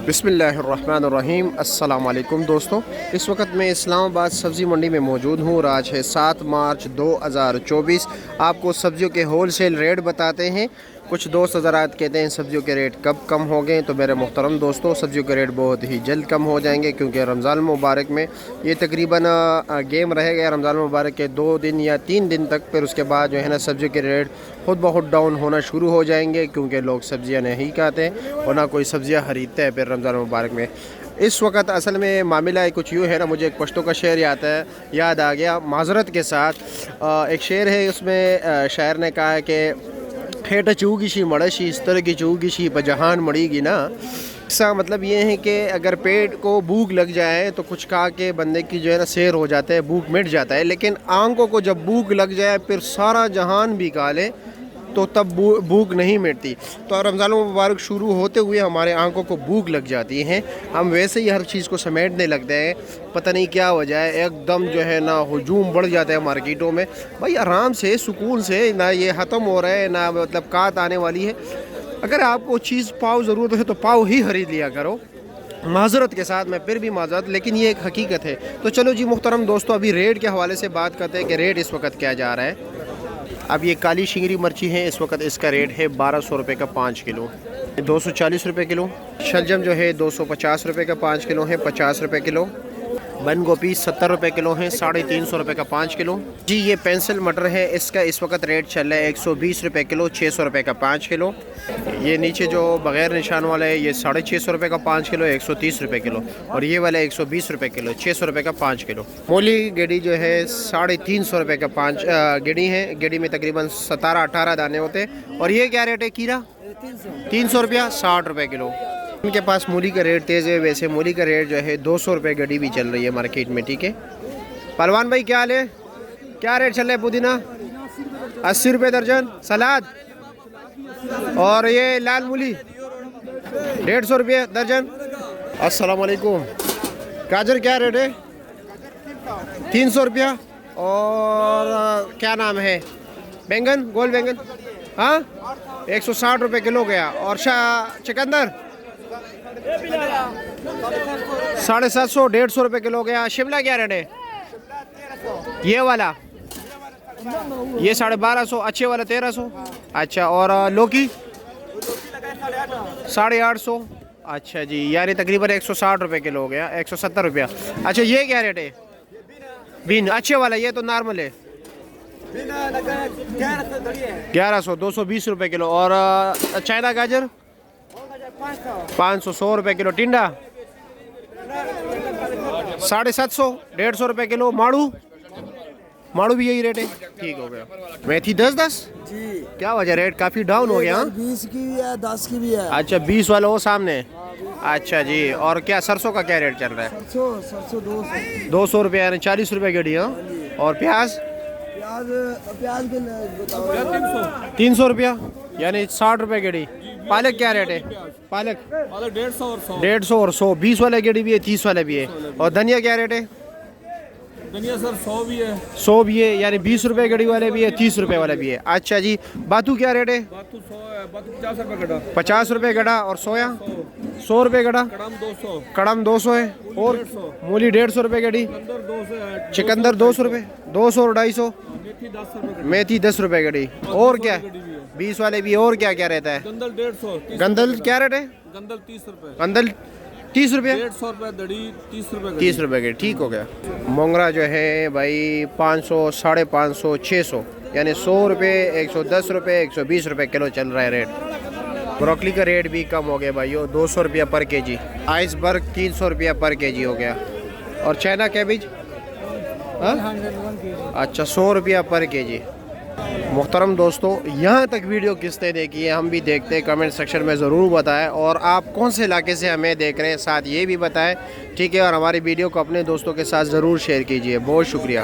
बिस्मिल्लाहिर्रहमानिर्रहीम। अस्सलाम वालेकुम दोस्तों, इस वक्त मैं इस्लामाबाद सब्ज़ी मंडी में मौजूद हूँ और आज है 7 मार्च 2024। आपको सब्ज़ियों के होल सेल रेट बताते हैं। कुछ दोस्त हज़रात कहते हैं सब्ज़ियों के रेट कब कम हो गए, तो मेरे मोहतरम दोस्तों सब्ज़ियों के रेट बहुत ही जल्द कम हो जाएंगे, क्योंकि रमज़ान मुबारक में ये तकरीबन गेम रहेगा रमज़ान मुबारक के 2 दिन या 3 दिन तक। फिर उसके बाद जो है ना सब्ज़ियों के रेट खुद ब खुद डाउन होना शुरू हो जाएंगे, क्योंकि लोग सब्ज़ियाँ नहीं खाते और ना कोई सब्ज़ियाँ ख़रीदते हैं फिर रमज़ान मुबारक में। इस वक्त असल में मामला कुछ यूँ है ना, मुझे एक पश्तो का शेर याद आ गया माज़रत के साथ। एक शेर है, उसमें शायर ने कहा है कि हेठ चूगिशी मड़शी इस तरह की चूगिशी बजहान मड़ीगी ना। इसका मतलब ये है कि अगर पेट को भूख लग जाए तो कुछ खा के बंदे की जो है ना सैर हो जाता है, भूख मिट जाता है। लेकिन आंखों को जब भूख लग जाए फिर सारा जहान भी खा ले तो तब भूख नहीं मिटती। तो रमज़ान मुबारक शुरू होते हुए हमारे आंखों को भूख लग जाती है, हम वैसे ही हर चीज़ को समेटने लगते हैं। पता नहीं क्या वजह है, एकदम जो है ना हुजूम बढ़ जाता है मार्केटों में। भाई आराम से सुकून से, ना ये ख़त्म हो रहा है ना मतलब काट आने वाली है। अगर आपको चीज़ पाव ज़रूरत है तो पाव ही खरीद लिया करो। माज़रत के साथ, मैं फिर भी माज़रत, लेकिन ये एक हकीकत है। तो चलो जी मुहतरम दोस्तों, अभी रेट के हवाले से बात करते हैं कि रेट इस वक्त क्या जा रहा है। अब ये काली शिंगरी मिर्ची है, इस वक्त इसका रेट है 1200 रुपये का 5 किलो, 240 रुपये किलो। शलजम जो है 250 रुपये का 5 किलो है, 50 रुपये किलो। बंद गोभी 70 रुपये किलो है, 350 रुपये का 5 किलो। जी ये पेंसिल मटर है, इसका इस वक्त रेट चल रहा है 120 रुपये किलो, 600 रुपये का 5 किलो। ये नीचे जो बग़ैर निशान वाला है ये 650 रुपये का 5 किलो, 130 रुपये किलो। और ये वाला 120 रुपये किलो, 600 रुपये का 5 किलो। मूली गेड़ी जो है 350 रुपये का 5 गेड़ी है। गेड़ी में तकरीबन 17-18 दाने होते हैं। और ये क्या रेट है कीरा? 300 रुपया, 60 रुपये किलो। इनके पास मूली का रेट तेज़ है, वैसे मूली का रेट जो है 200 रुपये गड्डी भी चल रही है मार्केट में। ठीक है पहलवान भाई, क्या हाल है? क्या रेट चल रहा है? पुदीना 80 रुपये दर्जन, सलाद और ये लाल मूली 150 रुपये दर्जन। अस्सलाम वालेकुम। गाजर क्या रेट है? 300 रुपया। और क्या नाम है? बैंगन, गोल बैंगन, हाँ 160 रुपये किलो गया। और चुकंदर 750, 150 रुपये किलो गया। शिमला क्या रेट है? ये वाला ये 1250, अच्छे वाला 1300। अच्छा, और लौकी 850। अच्छा जी, यानी तकरीबन 160 रुपये किलो हो गया, 170 रुपया। अच्छा ये क्या रेट है? बीन अच्छे वाला, ये तो नॉर्मल है 1100, 220 रुपये किलो। और चाइना गाजर 500, 100 रुपये किलो। टिंडा 750, 150 रुपये किलो। माड़ू भी यही रेट है। ठीक हो गया। मेथी 10 जी। क्या वजह, रेट काफ़ी डाउन हो गया? 20 की भी है, 10 की भी है। अच्छा 20 वाला वो सामने। अच्छा जी, और क्या सरसों का क्या रेट चल रहा है? सरसों 200 रुपये, यानी 40 रुपये गड्डी। हाँ, और प्याज के 300 रुपया, यानी 60 रुपये गड्डी। पालक क्या रेट है? पालक 150 और 100, 20 वाला गेड़ी भी है, 30 वाला भी है। और धनिया क्या रेट है? धनिया सर 100 भी है, 100 भी है, यानी 20 रुपये गड़ी वाले भी है, 30 रुपये वाला भी है। अच्छा जी, बातू क्या रेट है? बातू 100 है, बातू 50 रुपये गड्ढा, 50 रुपये गड़ा। और सोया 100 रुपये गड़ा। कड़म 200 है। और मूली 150 रुपये गड़ी। चुकंदर 200 रुपये, 200 और 250। मेथी 10 रुपये गड़ी। और क्या 20 वाले भी। और क्या क्या रहता है? गंदल 150। गंदल क्या रेट है? गंदल 30 रुपये। गंदल 30 रुपये, 150 रुपये दड़ी, 30 रुपये। 30 रुपये के। ठीक हो गया। मोंगरा जो है भाई 500, 550, 600, यानी 100 रुपये, 110 रुपये, 120 रुपये किलो चल रहा है रेट। ब्रोकली का रेट भी कम हो गया भाइयों, 200 रुपया पर केजी। आइसबर्ग 300 रुपया पर केजी हो गया। और चाइना कैबिज अच्छा 100 रुपया पर केजी। मुहतरम दोस्तों, यहाँ तक वीडियो किसने देखी है हम भी देखते हैं, कमेंट सेक्शन में ज़रूर बताएं। और आप कौन से इलाके से हमें देख रहे हैं साथ ये भी बताएं। ठीक है, और हमारी वीडियो को अपने दोस्तों के साथ ज़रूर शेयर कीजिए। बहुत शुक्रिया।